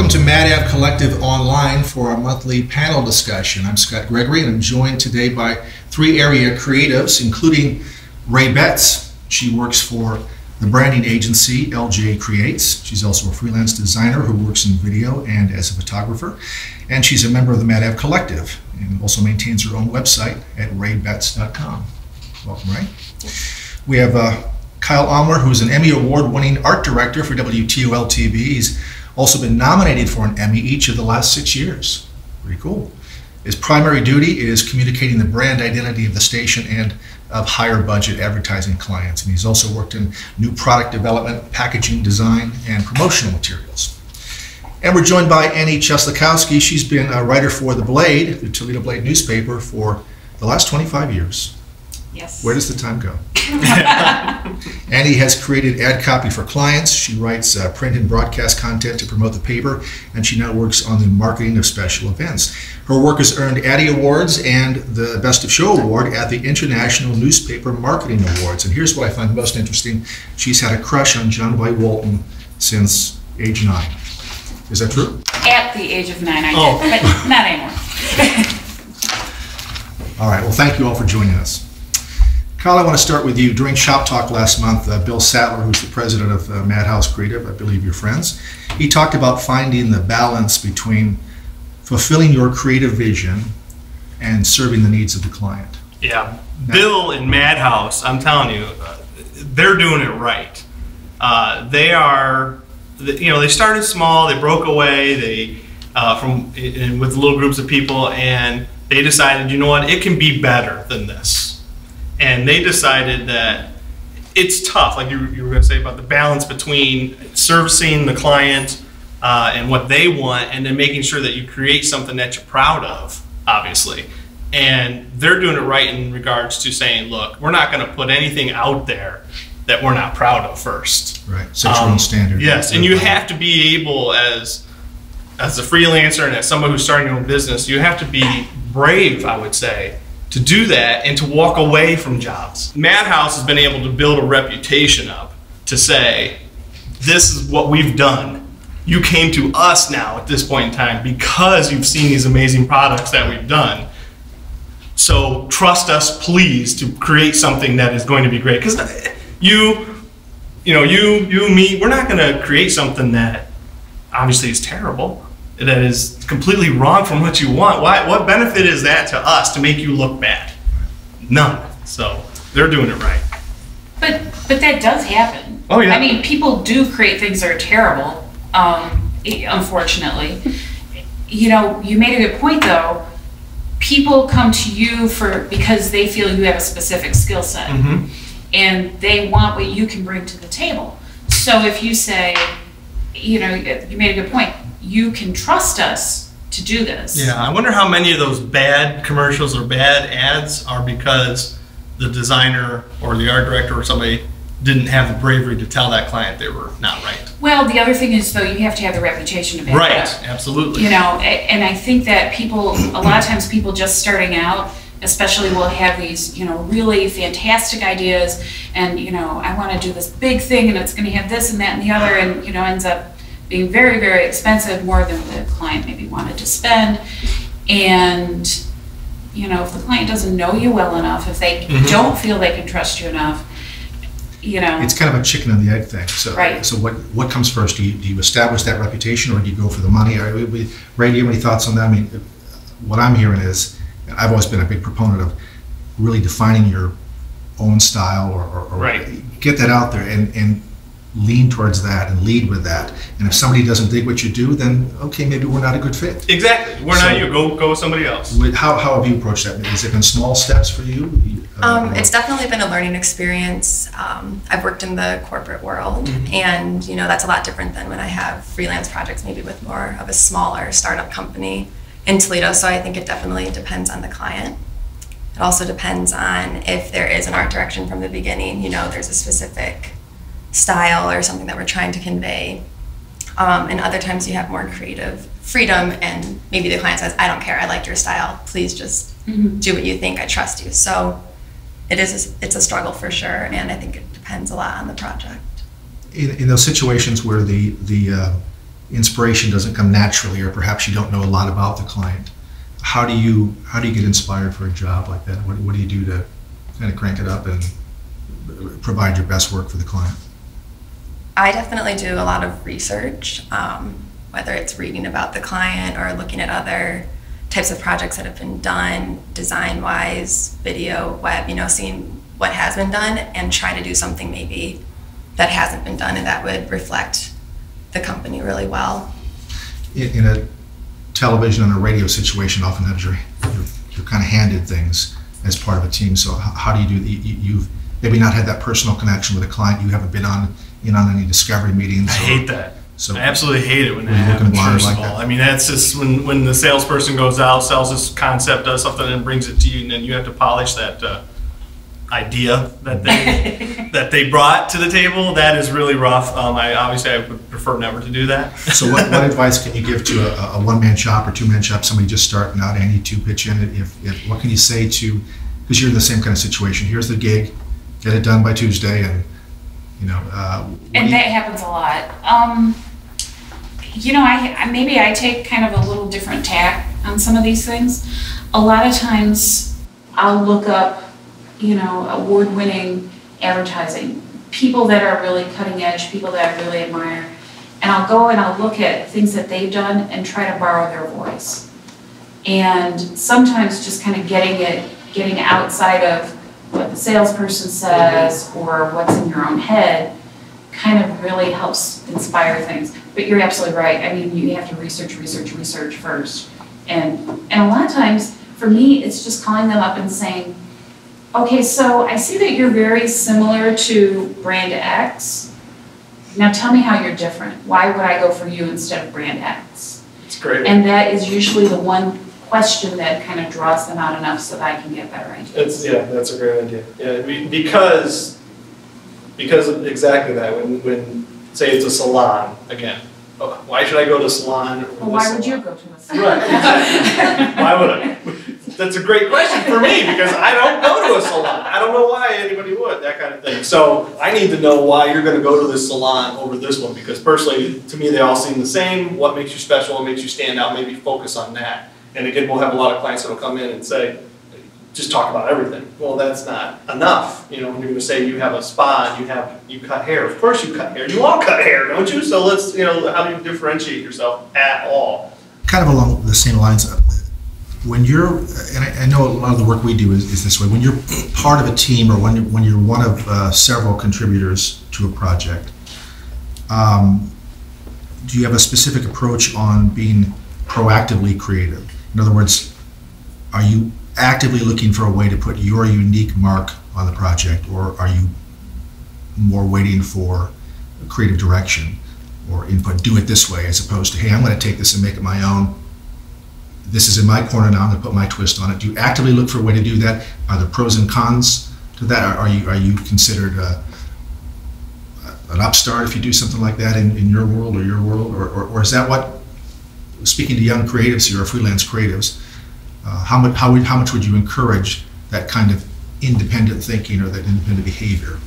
Welcome to MadAv Collective Online for our monthly panel discussion. I'm Scott Gregory, and I'm joined today by three area creatives, including Ray Betts. She works for the branding agency LJ Creates. She's also a freelance designer who works in video and as a photographer. And she's a member of the MadAv Collective and also maintains her own website at raybetts.com. Welcome, Ray. We have Kyle Omler, who's an Emmy Award-winning art director for WTOL-TV. He's also been nominated for an Emmy each of the last 6 years. Pretty cool. His primary duty is communicating the brand identity of the station and of higher budget advertising clients. And he's also worked in new product development, packaging design, and promotional materials. And we're joined by Annie Cheslakowski. She's been a writer for The Blade, the Toledo Blade newspaper, for the last 25 years. Yes. Where does the time go? Annie has created ad copy for clients. She writes print and broadcast content to promote the paper, and she now works on the marketing of special events. Her work has earned Addy Awards and the Best of Show Award at the International Newspaper Marketing Awards. And here's what I find most interesting. She's had a crush on John White Walton since age 9. Is that true? At the age of 9, I did, but not anymore. All right, well, thank you all for joining us. Kyle, I want to start with you. During Shop Talk last month, Bill Sattler, who's the president of Madhouse Creative, I believe you're friends, he talked about finding the balance between fulfilling your creative vision and serving the needs of the client. Yeah, Bill and Madhouse, I'm telling you, they're doing it right. They are, they started small, they broke away, with little groups of people, and they decided, you know what, it can be better than this. And they decided that it's tough, like you were going to say about the balance between servicing the client and what they want, and then making sure that you create something that you're proud of, obviously. And they're doing it right in regards to saying, look, we're not going to put anything out there that we're not proud of first. Right, set your own standard. Yes, and you have to be able, as a freelancer and as someone who's starting your own business, you have to be brave, I would say, to do that and to walk away from jobs. Madhouse has been able to build a reputation up to say, this is what we've done. You came to us now at this point in time because you've seen these amazing products that we've done. So trust us, please, to create something that is going to be great. Because you, me, we're not going to create something that obviously is terrible, that is completely wrong from what you want. What benefit is that to us to make you look bad? None. So they're doing it right. But that does happen. Oh yeah. I mean, people do create things that are terrible, unfortunately. You made a good point though. People come to you because they feel you have a specific skill set, and they want what you can bring to the table. So if you say, you made a good point, you can trust us to do this. Yeah, I wonder how many of those bad commercials or bad ads are because the designer or the art director or somebody didn't have the bravery to tell that client they were not right. Well, the other thing is, though, you have to have the reputation to back it up. Right, absolutely. And I think that a lot of times people just starting out, especially, will have these, really fantastic ideas, and, I want to do this big thing, and it's going to have this and that and the other, and, ends up being very, very expensive, more than the client maybe wanted to spend. And, if the client doesn't know you well enough, if they don't feel they can trust you enough, It's kind of a chicken and the egg thing. So, right. So what comes first? Do you establish that reputation, or do you go for the money? Ray, do you have any thoughts on that? I mean, what I'm hearing is, I've always been a big proponent of really defining your own style, or right. Get that out there and lean towards that and lead with that. And if somebody doesn't dig what you do, then okay, maybe we're not a good fit. Exactly. We're not you. Go with somebody else. How have you approached that? Has it been small steps for you? It's definitely been a learning experience. I've worked in the corporate world, and that's a lot different than when I have freelance projects, maybe with more of a smaller startup company in Toledo. So I think it definitely depends on the client. It also depends on if there is an art direction from the beginning. There's a specific style or something that we're trying to convey. And other times you have more creative freedom, and maybe the client says, I don't care, I like your style, please just do what you think, I trust you. So it's a struggle for sure, and I think it depends a lot on the project. In those situations where the inspiration doesn't come naturally, or perhaps you don't know a lot about the client. How do you get inspired for a job like that? What do you do to kind of crank it up and provide your best work for the client? I definitely do a lot of research, whether it's reading about the client or looking at other types of projects that have been done, design-wise, video, web, seeing what has been done and try to do something maybe that hasn't been done and that would reflect the company really well. In a television and a radio situation, oftentimes you're kind of handed things as part of a team. So how do you do? You've maybe not had that personal connection with a client. You haven't been on any discovery meetings. I hate that. So I absolutely hate it when that happens. First of all, I mean, that's just when the salesperson goes out, sells this concept, does something, and brings it to you, and then you have to polish that idea that they brought to the table. That is really rough. I would prefer never to do that. So what advice can you give to a one-man shop or two-man shop, somebody just starting out and need to pitch in? What can you say to, because you're in the same kind of situation, here's the gig, get it done by Tuesday, and and that happens a lot. Maybe I take kind of a little different tack on some of these things. A lot of times I'll look up award-winning advertising, people that are really cutting edge, people that I really admire, and I'll go and I'll look at things that they've done and try to borrow their voice. And sometimes just kind of getting outside of what the salesperson says or what's in your own head kind of really helps inspire things. But you're absolutely right. I mean, you have to research first. And a lot of times, for me, it's just calling them up and saying, okay, so I see that you're very similar to brand X. Now tell me how you're different. Why would I go for you instead of brand X? It's great. And that is usually the one question that kind of draws them out enough so that I can get better ideas. That's a great idea. Yeah, because of exactly that. When say it's a salon again, why should I go to a salon? Well, why would you go to a salon? Right. Exactly. Why would I? That's a great question for me because I don't go to a salon. I don't know why anybody would, that kind of thing. So I need to know why you're going to go to this salon over this one because personally, to me, they all seem the same. What makes you special? What makes you stand out? Maybe focus on that. And again, we'll have a lot of clients that will come in and say, just talk about everything. Well, that's not enough. When you're going to say you have a spa and you cut hair. Of course you cut hair. You all cut hair, don't you? So let's, how do you differentiate yourself at all? Kind of along the same lines, when you're, and I know a lot of the work we do is this way, when you're part of a team or when you're one of several contributors to a project, do you have a specific approach on being proactively creative? In other words, are you actively looking for a way to put your unique mark on the project, or are you more waiting for creative direction or input, do it this way, as opposed to, hey, I'm going to take this and make it my own. This is in my corner now, I'm going to put my twist on it. Do you actively look for a way to do that? Are there pros and cons to that? Are you considered an upstart if you do something like that in your world or your world? Or is that what, speaking to young creatives here, or freelance creatives, how much would you encourage that kind of independent thinking or that independent behavior?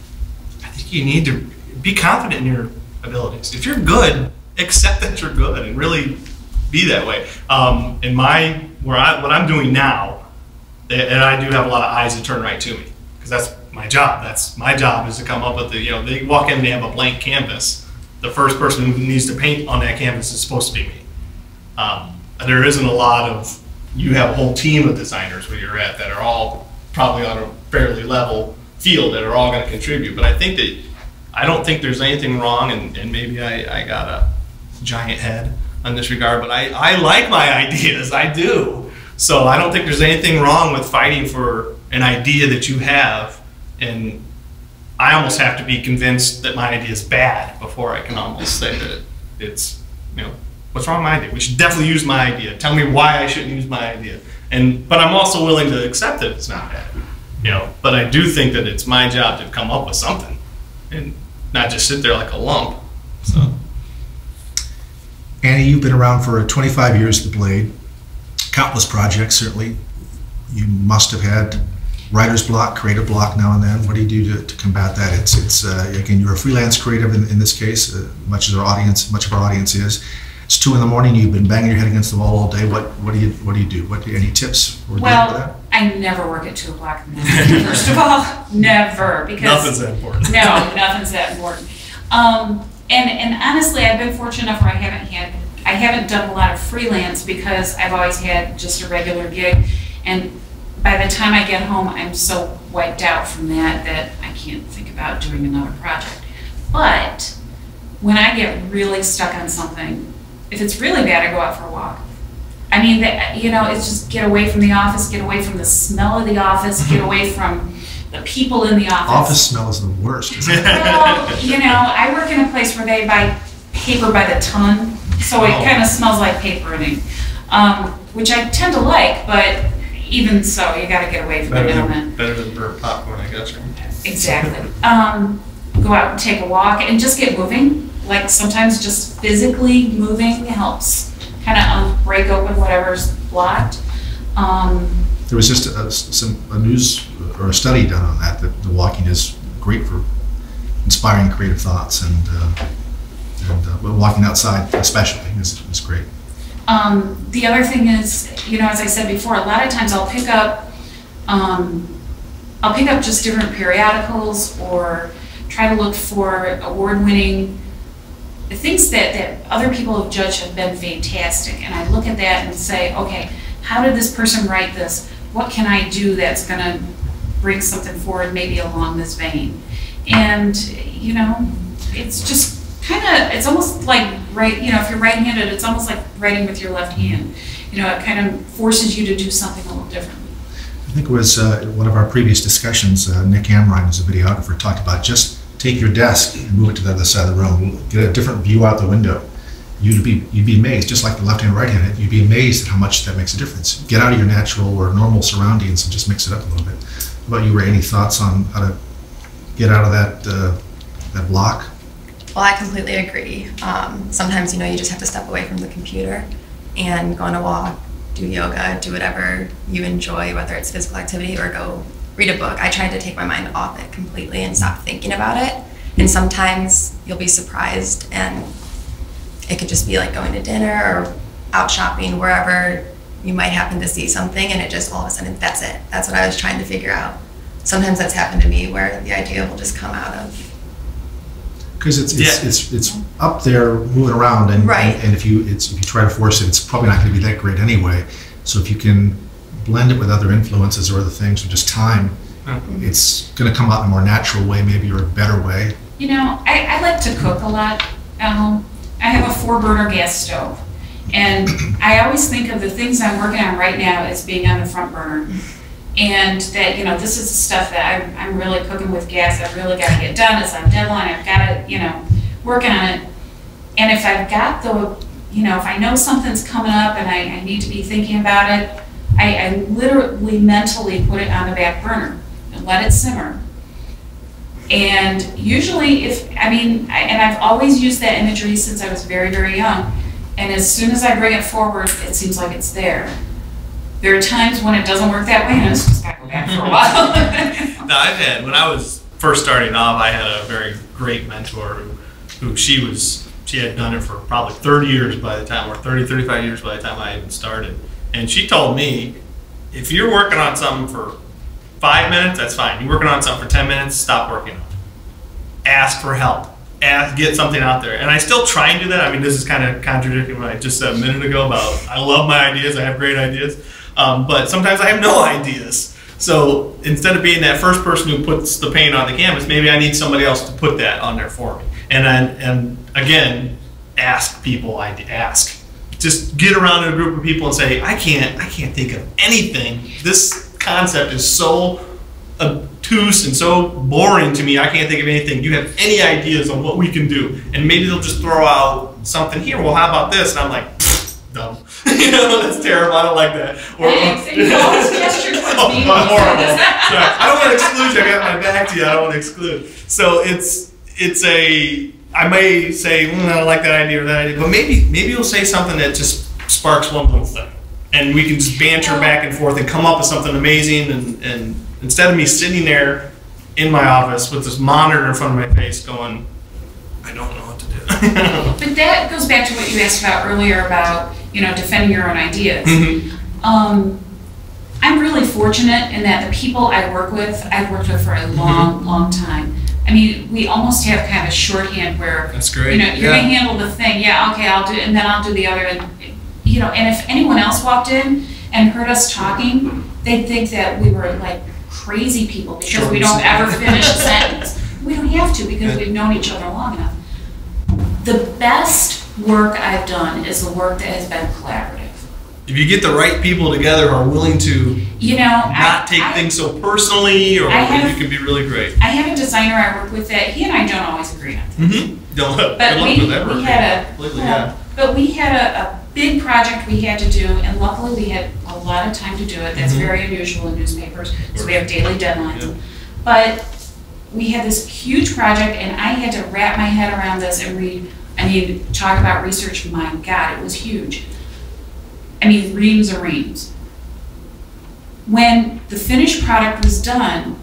I think you need to be confident in your abilities. If you're good, accept that you're good and really be that way. What I'm doing now, and I do have a lot of eyes that turn right to me because that's my job. That's my job, is to come up with they walk in and they have a blank canvas. The first person who needs to paint on that canvas is supposed to be me. There isn't a lot of, you have a whole team of designers where you're at that are all probably on a fairly level field that are all going to contribute. But I don't think there's anything wrong, and maybe I got a giant head on this regard, but I like my ideas, I do. So I don't think there's anything wrong with fighting for an idea that you have, and I almost have to be convinced that my idea is bad before I can almost say that it's, what's wrong with my idea? We should definitely use my idea. Tell me why I shouldn't use my idea. But I'm also willing to accept that it's not bad. But I do think that it's my job to come up with something and not just sit there like a lump. So. Annie, you've been around for 25 years at the Blade, countless projects, certainly. You must have had writer's block, creative block now and then. What do you do to combat that? It's again, you're a freelance creative in this case, much of our audience is. It's 2 in the morning. You've been banging your head against the wall all day. What do you do? Any tips or Well, that? I never work at 2 o'clock in the morning. First of all, never, because Nothing's that important. No, nothing's that important. And honestly, I've been fortunate enough where I haven't done a lot of freelance because I've always had just a regular gig, and by the time I get home, I'm so wiped out from that I can't think about doing another project. But when I get really stuck on something, if it's really bad, I go out for a walk. I mean, it's just get away from the office, get away from the smell of the office, get away from the people in the office. Office smell is the worst, isn't it? Well, I work in a place where they buy paper by the ton, so it kind of smells like paper and ink, which I tend to like, but even so, you got to get away from it now and then. Better than burnt popcorn, I guess. Exactly. Go out and take a walk and just get moving. Like sometimes just physically moving helps kind of break open whatever's blocked. There was just a news or a study done on that the walking is great for inspiring creative thoughts, and walking outside especially is great. The other thing is, as I said before, a lot of times I'll pick up just different periodicals or try to look for award-winning things that other people have judged have been fantastic, and I look at that and say, okay, how did this person write this? What can I do that's going to bring something forward maybe along this vein? And it's just it's almost like if you're right-handed, it's almost like writing with your left hand. It kind of forces you to do something a little differently. I think it was one of our previous discussions, Nick Amrine, who's a videographer, talked about just take your desk and move it to the other side of the room, get a different view out the window. You'd be amazed, just like the left hand, right hand, you'd be amazed at how much that makes a difference. Get out of your natural or normal surroundings and just mix it up a little bit. How about you, Ray? Any thoughts on how to get out of that block? Well, I completely agree. Sometimes, you just have to step away from the computer and go on a walk, do yoga, do whatever you enjoy, whether it's physical activity or go read a book. I try to take my mind off it completely and stop thinking about it. And sometimes you'll be surprised, and it could just be like going to dinner or out shopping, wherever you might happen to see something, and it just all of a sudden, that's it. That's what I was trying to figure out. Sometimes that's happened to me where the idea will just come out of. Because it's up there moving around, and right. and if you try to force it, it's probably not going to be that great anyway. So if you can blend it with other influences or other things, or just time, it's going to come out in a more natural way, maybe, or a better way. I like to cook a lot at home. I have a 4-burner gas stove, and I always think of the things I'm working on right now as being on the front burner. And that, this is the stuff that I'm really cooking with gas. I've really got to get done. It's on deadline. I've got to, working on it. And if I've got if I know something's coming up and I need to be thinking about it, I literally mentally put it on the back burner and let it simmer. And usually and I've always used that imagery since I was very, very young. And as soon as I bring it forward, it seems like it's there. There are times when it doesn't work that way, and it's just got to go back for a while. No, when I was first starting off, I had a very great mentor who she had done it for probably 30 years by the time, or 35 years by the time I even started. And she told me, if you're working on something for 5 minutes, that's fine. You're working on something for 10 minutes, stop working on it. Ask for help. Get something out there. And I still try and do that. I mean, this is kind of contradicting what I just said a minute ago about I love my ideas, I have great ideas. But sometimes I have no ideas. So instead of being that first person who puts the paint on the canvas, maybe I need somebody else to put that on there for me. And again, ask people. Just get around in a group of people and say, I can't think of anything. This concept is so obtuse and so boring to me. I can't think of anything. Do you have any ideas on what we can do? And maybe they'll just throw out something here. Well, how about this? And I'm like, dumb. That's terrible. I don't like that. You always gesture towards me. Horrible. Sorry. I don't want to exclude you. I got my back to you. I don't want to exclude. So I may say, I don't like that idea or that idea, but maybe you'll say something that just sparks one little thing, and we can just banter back and forth and come up with something amazing. And instead of me sitting there in my office with this monitor in front of my face going, I don't know what to do. But that goes back to what you asked about earlier about, defending your own ideas. I'm really fortunate in that the people I've worked with for a long, long time. I mean, we almost have kind of a shorthand where, that's great. You're gonna handle the thing, yeah, okay, I'll do it, and then I'll do the other, and if anyone else walked in and heard us talking, they'd think that we were like crazy people because we don't ever finish a sentence. We don't have to because we've known each other long enough. The best work I've done is the work that has been collaborative. If you get the right people together who are willing to not take things so personally, or you can be really great. I have a designer I work with that he and I don't always agree on things. But we had a big project we had to do, and luckily we had a lot of time to do it. That's very unusual in newspapers, so we have daily deadlines. Yeah. But we had this huge project, and I had to wrap my head around this and talk about research. My God, it was huge. I mean, reams and reams. When the finished product was done,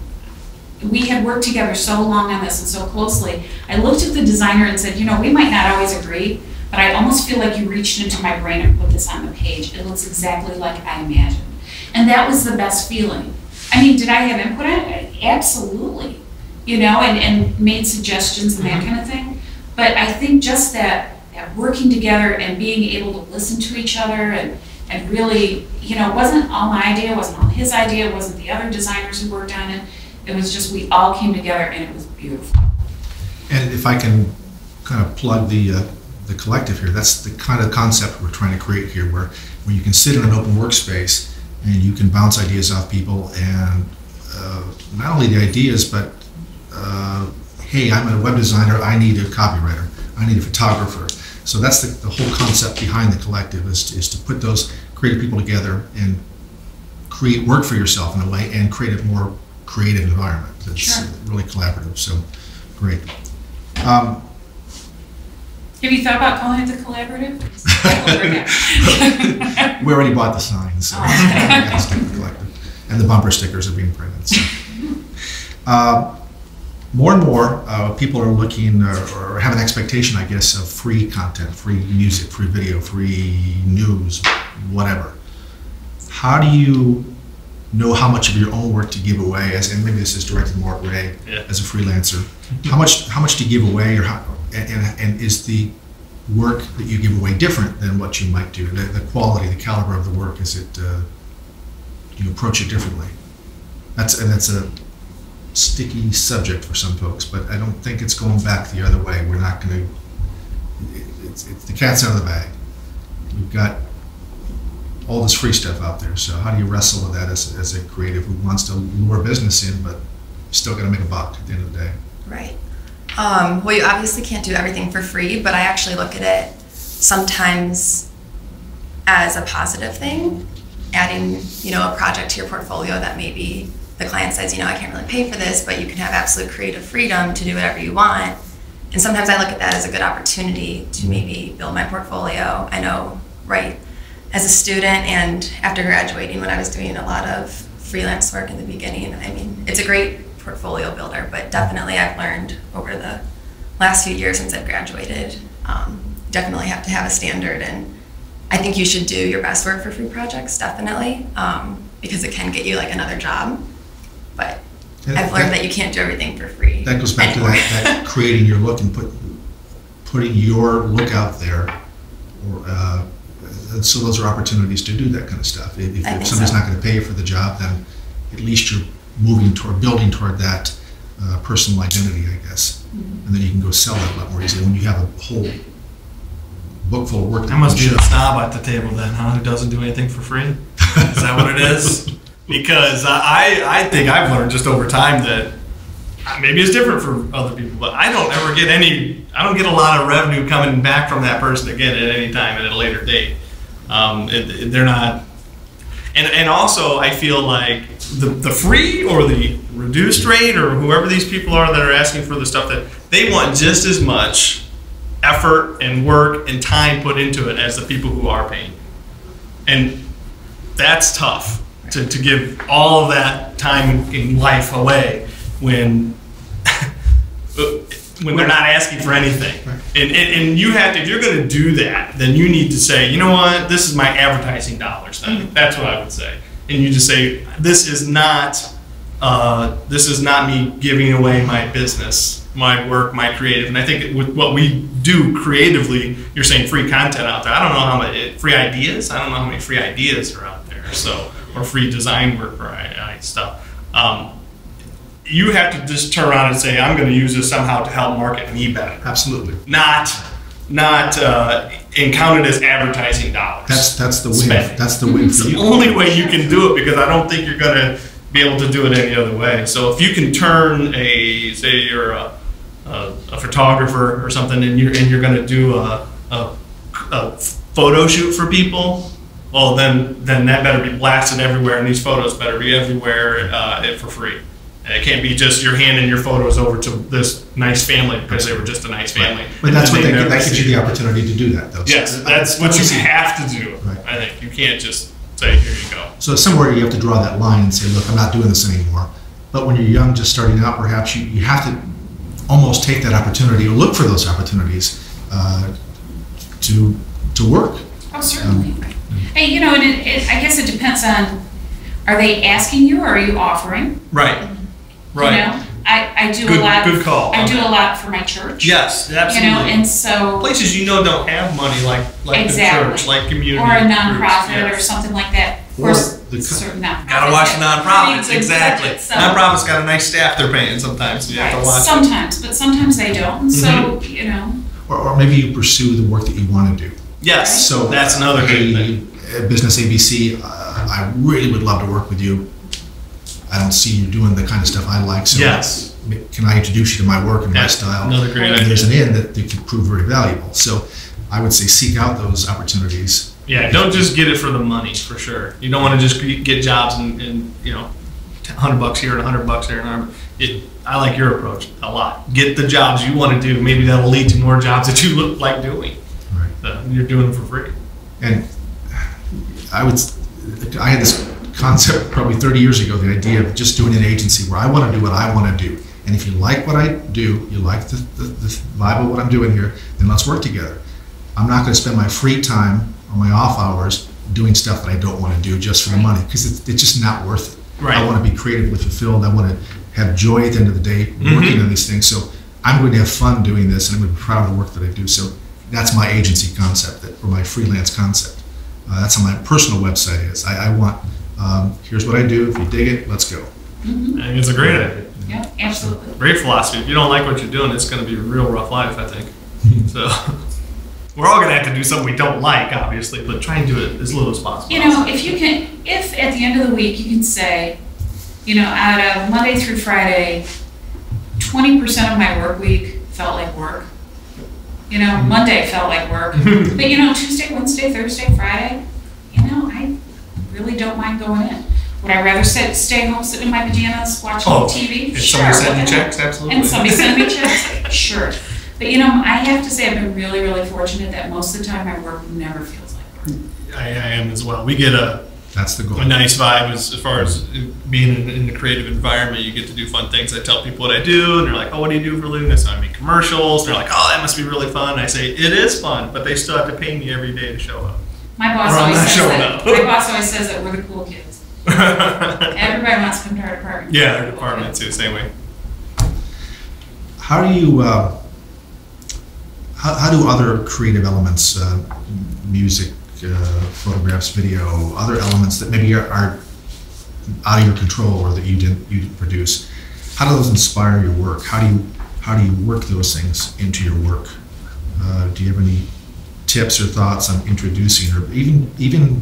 we had worked together so long on this and so closely. I looked at the designer and said, we might not always agree, but I almost feel like you reached into my brain and put this on the page. It looks exactly like I imagined. And that was the best feeling. I mean, did I have input on it? Absolutely. And made suggestions and that kind of thing. But I think just that working together and being able to listen to each other and really, it wasn't all my idea, it wasn't all his idea, it wasn't the other designers who worked on it. It was just we all came together and it was beautiful. And if I can kind of plug the collective here, that's the kind of concept we're trying to create here, where you can sit in an open workspace and you can bounce ideas off people, and not only the ideas, but hey, I'm a web designer, I need a copywriter, I need a photographer. So that's the whole concept behind the collective, is to put those creative people together and create work for yourself in a way, and create a more creative environment that's really collaborative. So great. Have you thought about calling it the collaborative? We already bought the signs, so it's the collective, and the bumper stickers are being printed. So. More and more people are looking or have an expectation, I guess, of free content, free music, free video, free news, whatever. How do you know how much of your own work to give away? And maybe this is directed more at Ray as a freelancer. How much to give away, and is the work that you give away different than what you might do? The quality, the caliber of the work, is it? Do you approach it differently? That's a sticky subject for some folks, but I don't think it's going back the other way. We're not going to. It's the cat's out of the bag. We've got all this free stuff out there. So how do you wrestle with that as a creative who wants to lure business in, but still got to make a buck at the end of the day? Right. Well, you obviously can't do everything for free, but I actually look at it sometimes as a positive thing, adding a project to your portfolio that maybe the client says, I can't really pay for this, but you can have absolute creative freedom to do whatever you want. And sometimes I look at that as a good opportunity to maybe build my portfolio. I know, right, as a student and after graduating, when I was doing a lot of freelance work in the beginning, it's a great portfolio builder, but definitely I've learned over the last few years since I've graduated, definitely have to have a standard. And I think you should do your best work for free projects, definitely, because it can get you like another job. But I've learned that you can't do everything for free. That goes back to that creating your look and putting your look out there. So those are opportunities to do that kind of stuff. If somebody's not going to pay you for the job, then at least you're building toward that personal identity, I guess. And then you can go sell it a lot more easily when you have a whole book full of work. I must be the snob at the table then, huh? Who doesn't do anything for free? Is that what it is? Because I think I've learned just over time that maybe it's different for other people, but I don't ever get I don't get a lot of revenue coming back from that person again at any time and at a later date. They're not, and also I feel like the free or the reduced rate or whoever these people are that are asking for the stuff, that they want just as much effort and work and time put into it as the people who are paying. And that's tough to give all of that time in life away when when they're not asking for anything. And you have to, if you're going to do that, then you need to say, you know what, this is my advertising dollars then. That's what I would say. And you just say, this is not me giving away my business, my work, my creative. And I think with what we do creatively, you're saying free content out there. I don't know how many free ideas. I don't know how many free ideas are out there. So, or free design work or stuff. You have to just turn around and say, I'm going to use this somehow to help market me better. Absolutely. Not and count it as advertising dollars. That's the win. Spending. That's the win It's for the you. only way you can do it, because I don't think you're going to be able to do it any other way. So if you can turn say you're a photographer or something, and you're going to do a photo shoot for people, well then that better be blasted everywhere, and these photos better be everywhere for free. And it can't be just you're handing your photos over to this nice family because they were just a nice family. Right. But that's what that gives you the opportunity to do that, though. Yes, that's what you have to do. Right. I think you can't just say, here you go. So somewhere you have to draw that line and say, look, I'm not doing this anymore. But when you're young, just starting out, perhaps you have to almost take that opportunity or look for those opportunities to work. Oh, certainly. Hey, you know, and I guess it depends on, are they asking you or are you offering? Right. Right. You know, I do Good- a lot. good call I on do that. a lot for my church. Yes, You absolutely. know, and so Places don't have money like Exactly. the church, like community or a groups, nonprofit yes. or something like that. Of Or course, the certain nonprofits. Gotta watch the have nonprofits, pretty good exactly. budgets, so- Nonprofits got a nice staff they're paying sometimes. You have to Right, watch it. sometimes, but sometimes they don't. And so, Mm-hmm. you know, Or maybe you pursue the work that you want to do. Yes, So that's another good thing. Business ABC, I really would love to work with you. I don't see you doing the kind of stuff I like, so Yes. can I introduce you to my work and my That's style? another great And idea. there's an end that could prove very valuable. So I would say seek out those opportunities. Yeah, don't just get it for the money, for sure. You don't want to just get jobs and you know, $100 here and $100 there. And I like your approach a lot. Get the jobs you want to do. Maybe that'll lead to more jobs that you look like doing. Right. You're doing them for free. And I had this concept probably 30 years ago, the idea of just doing an agency where I want to do what I want to do. And if you like what I do, you like the vibe of what I'm doing here, then let's work together. I'm not going to spend my free time or my off hours doing stuff that I don't want to do just for the money, because it's just not worth it. Right. I want to be creatively fulfilled. I want to have joy at the end of the day working on these things. So I'm going to have fun doing this, and I'm going to be proud of the work that I do. So that's my agency concept, or my freelance concept. That's how my personal website is. I want, here's what I do. If you dig it, let's go. I think it's a great idea. yeah, absolutely. Great philosophy. If you don't like what you're doing, it's going to be a real rough life, I think. So we're all going to have to do something we don't like, obviously, but try and do it as little as possible. You know, if at the end of the week you can say, you know, out of Monday through Friday, 20% of my work week felt like work. You know, Monday felt like work. But, you know, Tuesday, Wednesday, Thursday, Friday, you know, I really don't mind going in. Would I rather stay home, sitting in my pajamas, watching TV? If Sure. somebody sent you whatever. checks, absolutely. And somebody sent me checks? Sure. But, you know, I have to say I've been really, really fortunate that most of the time my work never feels like work. I am as well. We get That's the goal. a nice vibe as far as being in the creative environment. You get to do fun things. I tell people what I do, and they're like, "Oh, what do you do for a living?" I say, "I make commercials." And they're like, "Oh, that must be really fun." And I say, "It is fun, but they still have to pay me every day to show up." My boss Or I'm always not says showing that. up. My boss always says that we're the cool kids. Everybody wants to come to our department. Yeah, our department too, same way. How do you, how do other creative elements, music, photographs, video, other elements that maybe are out of your control or that you didn't produce, how do those inspire your work? How do you work those things into your work? Do you have any tips or thoughts on introducing, or even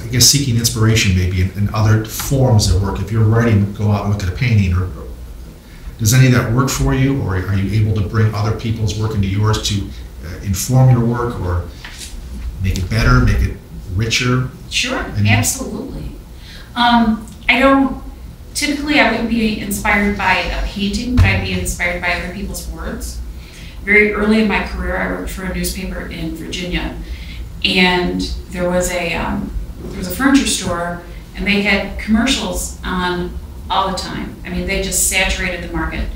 I guess seeking inspiration maybe in other forms of work? If you're writing, go out and look at a painting, or does any of that work for you, or are you able to bring other people's work into yours to inform your work or make it better, make it richer? Sure, And- absolutely. Typically I wouldn't be inspired by a painting, but I'd be inspired by other people's words. Very early in my career, I worked for a newspaper in Virginia, and there was a furniture store, and they had commercials on all the time. I mean, they just saturated the market.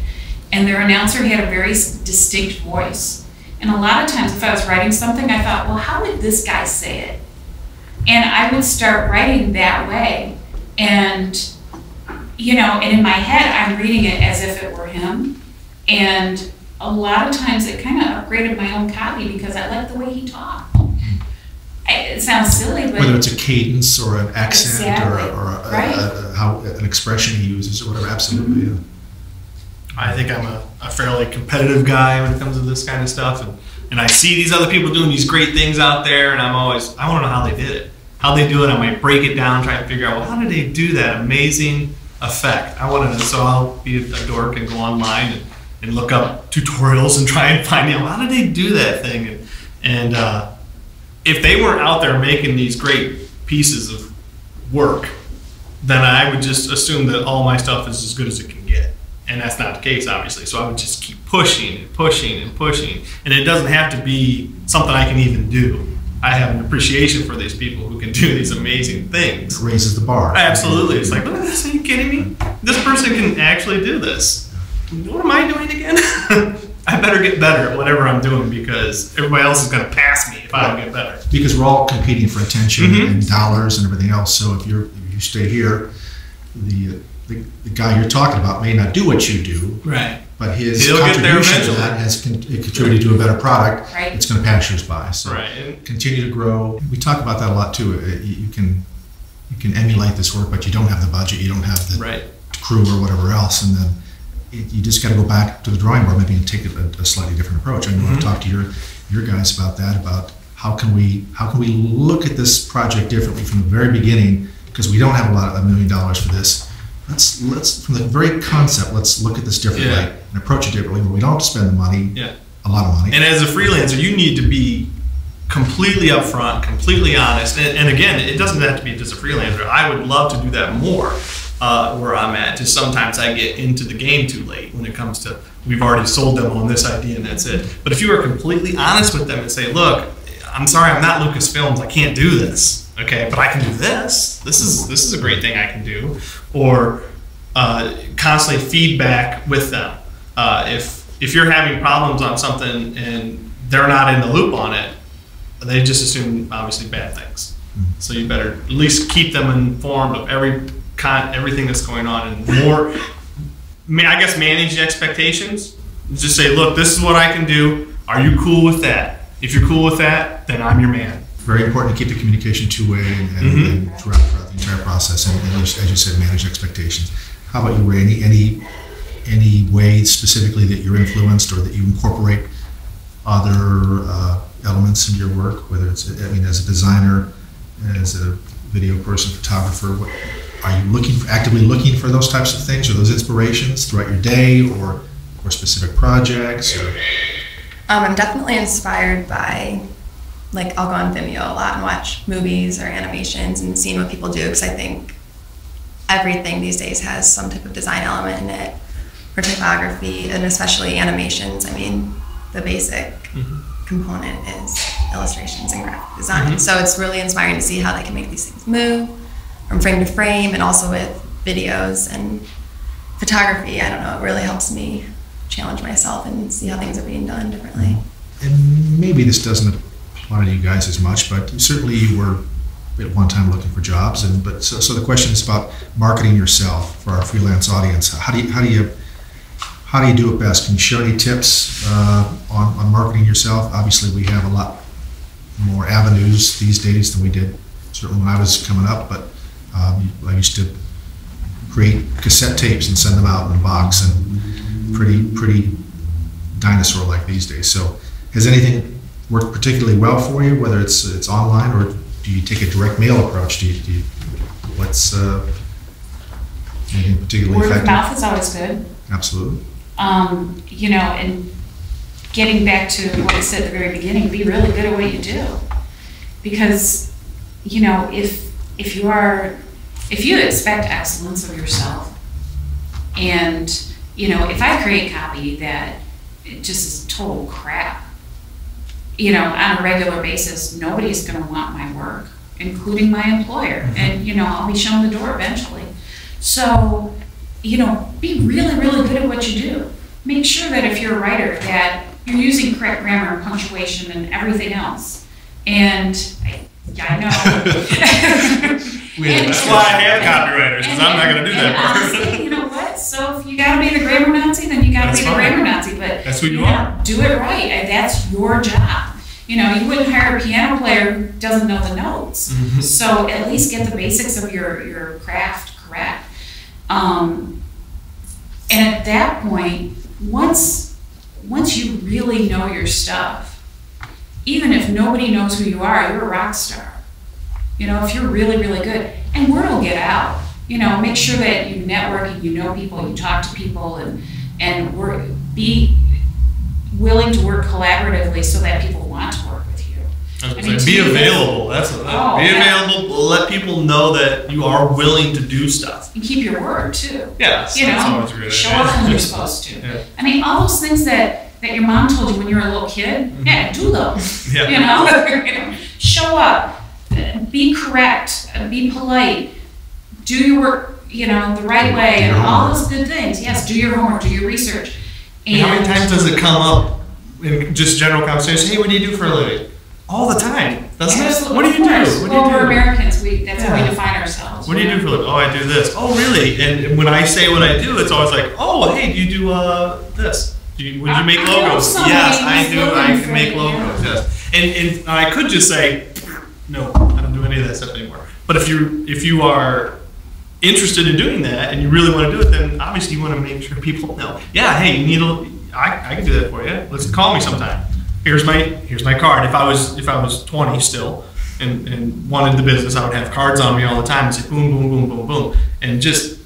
And their announcer had a very distinct voice. And a lot of times if I was writing something, I thought, well, how would this guy say it? And I would start writing that way. And, you know, and in my head, I'm reading it as if it were him. And a lot of times it kind of upgraded my own copy because I liked the way he talked. It sounds silly, but whether it's a cadence or an accent exactly. or Right. how an expression he uses or whatever, absolutely. Mm-hmm. Yeah. I think I'm a fairly competitive guy when it comes to this kind of stuff, and I see these other people doing these great things out there, and I want to know how they did it, how they do it. I might break it down, try to figure out, well, how did they do that amazing effect? I want to, so I'll be a dork and go online and look up tutorials and try and find out, well, how did they do that thing? And if they weren't out there making these great pieces of work, then I would just assume that all my stuff is as good as it can get. And that's not the case, obviously. So I would just keep pushing and pushing and pushing. And it doesn't have to be something I can even do. I have an appreciation for these people who can do these amazing things. It raises the bar. Absolutely. It's like, look at this, are you kidding me? This person can actually do this. What am I doing again? I better get better at whatever I'm doing because everybody else is going to pass me if I don't get better. Because we're all competing for attention and dollars and everything else. So if you stay here, the guy you're talking about may not do what you do, right? But his He'll contribution to that has contributed to a better product. Right. It's going to pass yours by. So right. Continue to grow. We talk about that a lot too. You can emulate this work, but you don't have the budget, you don't have the right. crew or whatever else, and then you just got to go back to the drawing board maybe and take a slightly different approach. I know I've talked to your guys about that, about how can we look at this project differently from the very beginning, because we don't have $1 million for this. Let's from the very concept, let's look at this differently and approach it differently, where we don't have to spend the money, a lot of money. And as a freelancer, you need to be completely upfront, completely honest. And again, it doesn't have to be just a freelancer. I would love to do that more where I'm at. Just sometimes I get into the game too late when it comes to, we've already sold them on this idea and that's it. But if you are completely honest with them and say, look, I'm sorry, I'm not Lucasfilms, I can't do this. Okay, but I can do this. This is a great thing I can do. Or constantly feedback with them. If you're having problems on something and they're not in the loop on it, they just assume obviously bad things. So you better at least keep them informed of everything that's going on, and more. I guess manage the expectations. Just say, look, this is what I can do. Are you cool with that? If you're cool with that, then I'm your man. Very important to keep the communication two-way and throughout the entire process, and as you said, manage expectations. How about you, Ray? Any way specifically that you're influenced or that you incorporate other elements in your work, whether it's, I mean, as a designer, as a video person, photographer, are you actively looking for those types of things or those inspirations throughout your day or specific projects? Or? I'm definitely inspired by, like, I'll go on Vimeo a lot and watch movies or animations and seeing what people do, because I think everything these days has some type of design element in it, or typography, and especially animations. I mean, the basic component is illustrations and graphic design. So it's really inspiring to see how they can make these things move from frame to frame, and also with videos and photography. I don't know, it really helps me challenge myself and see how things are being done differently. And maybe this doesn't apply to you guys as much, but certainly you were at one time looking for jobs, so the question is about marketing yourself for our freelance audience. How do you do it best? Can you share any tips on marketing yourself? Obviously, we have a lot more avenues these days than we did certainly when I was coming up, but I used to create cassette tapes and send them out in a box, and pretty dinosaur-like these days. So has anything worked particularly well for you, whether it's online, or do you take a direct mail approach? What's anything particularly Word effective? of mouth is always good. Absolutely. You know, and getting back to what I said at the very beginning, be really good at what you do. Because, you know, if you expect excellence of yourself, and, you know, if I create copy that it just is total crap, you know, on a regular basis, nobody's going to want my work, including my employer. And, you know, I'll be shown the door eventually. So be really, really good at what you do. Make sure that if you're a writer that you're using correct grammar and punctuation and everything else. And I know. That's why I have copywriters, because I'm not going to do that part. Honestly, you know what? So if you got to be the grammar Nazi, then you got to be the grammar Nazi. But that's who you are. Do it right. And that's your job. You wouldn't hire a piano player who doesn't know the notes. Mm-hmm. So at least get the basics of your craft correct. And at that point, once you really know your stuff, even if nobody knows who you are, you're a rock star. If you're really, really good, and word will get out. Make sure that you network and you know people, you talk to people, and be willing to work collaboratively so that people want to work with you. Be available. Be available. Let people know that you are willing to do stuff. And keep your word too. Yes, that's always a great idea. Show up when you're supposed to. Yeah. All those things that your mom told you when you were a little kid. Mm-hmm. Yeah, do those. Yeah. Show up. Be correct. Be polite. Do your work, the right way, and all those good things. Yes, do your homework. Do your research. And how many times does it come up in just general conversation? Hey, what do you do for a living? All the time. Doesn't it? What do you do? We're Americans. That's how we define ourselves. What do you do for a living? Oh, I do this. Oh, really? And when I say what I do, it's always like, oh, hey, do you do this? Would you make logos? Yes, I do. I can make logos. Yes. And I could just say, no, I don't do any of that stuff anymore. But if you are interested in doing that and you really want to do it, then obviously you want to make sure people know. Yeah, hey, you need I can do that for you. Let's call me sometime. Here's my card. If I was 20 still and wanted the business, I would have cards on me all the time and say boom, boom, boom, boom, boom, and just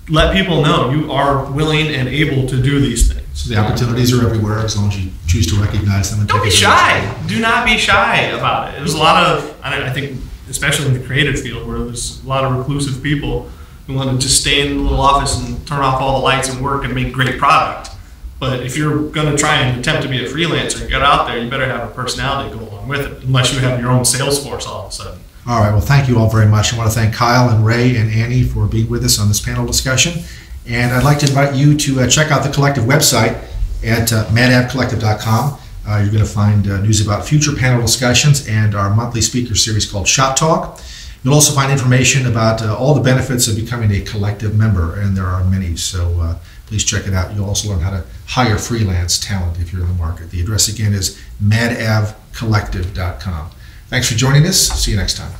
let people know you are willing and able to do these things. So the opportunities are everywhere as long as you choose to recognize them and don't be shy. Do not be shy about it. There's a lot of, I think, especially in the creative field, where there's a lot of reclusive people who want to just stay in a little office and turn off all the lights and work and make great product. But if you're going to try and attempt to be a freelancer and get out there, you better have a personality to go along with it, unless you have your own sales force all of a sudden. All right. Well, thank you all very much. I want to thank Kyle and Ray and Annie for being with us on this panel discussion. And I'd like to invite you to check out the Collective website at madavcollective.com. You're going to find news about future panel discussions and our monthly speaker series called Shop Talk. You'll also find information about all the benefits of becoming a collective member, and there are many, so please check it out. You'll also learn how to hire freelance talent if you're in the market. The address again is madavcollective.com. Thanks for joining us. See you next time.